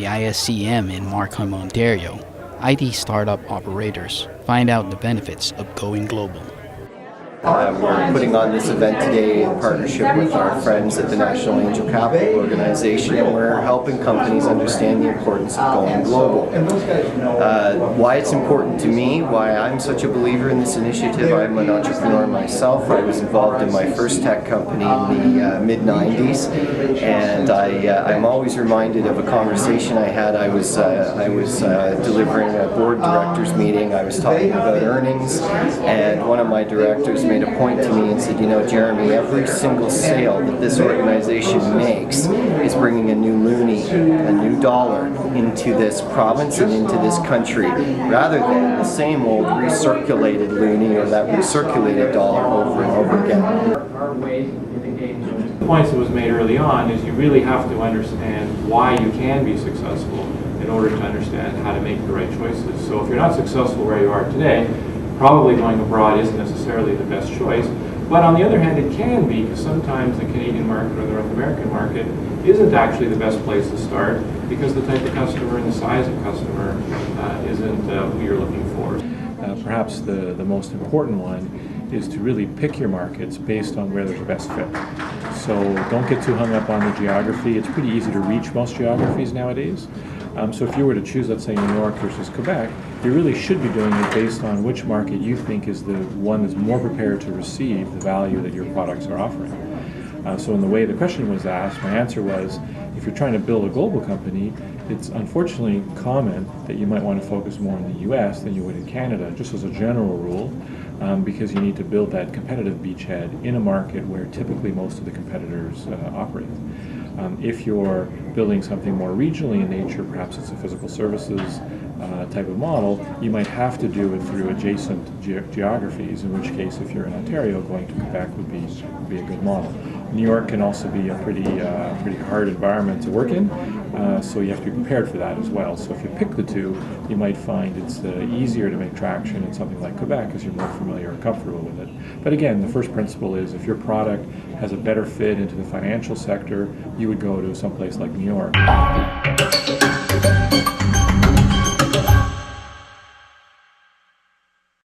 the ISCM in Markham, Ontario, IT startup operators find out the benefits of going global. We're putting on this event today in partnership with our friends at the National Angel Capital Organization, and we're helping companies understand the importance of going global. Why it's important to me, why I'm such a believer in this initiative. I'm an entrepreneur myself. I was involved in my first tech company in the mid-90s, and I'm always reminded of a conversation I had. I was delivering a board directors meeting. I was talking about earnings, and one of my directors made a point to me and said, you know, Jeremy, every single sale that this organization makes is bringing a new loonie, a new dollar into this province and into this country, rather than the same old recirculated loonie or that recirculated dollar over and over again. The points that was made early on is you really have to understand why you can be successful in order to understand how to make the right choices. So if you're not successful where you are today, probably going abroad isn't necessarily the best choice, but on the other hand it can be, because sometimes the Canadian market or the North American market isn't actually the best place to start, because the type of customer and the size of customer isn't who you're looking for. Perhaps the most important one is to really pick your markets based on where there's a best fit. So don't get too hung up on the geography. It's pretty easy to reach most geographies nowadays. So if you were to choose, let's say, New York versus Quebec, you really should be doing it based on which market you think is the one that's more prepared to receive the value that your products are offering. So in the way the question was asked, my answer was, if you're trying to build a global company, it's unfortunately common that you might want to focus more in the US than you would in Canada, just as a general rule, because you need to build that competitive beachhead in a market where typically most of the competitors operate. If you're building something more regionally in nature, perhaps it's a physical services type of model, you might have to do it through adjacent geographies, in which case if you're in Ontario, going to Quebec would be a good model. New York can also be a pretty hard environment to work in, so you have to be prepared for that as well. So if you pick the two, you might find it's easier to make traction in something like Quebec because you're more familiar and comfortable with it. But again, the first principle is if your product has a better fit into the financial sector, you would go to someplace like New York.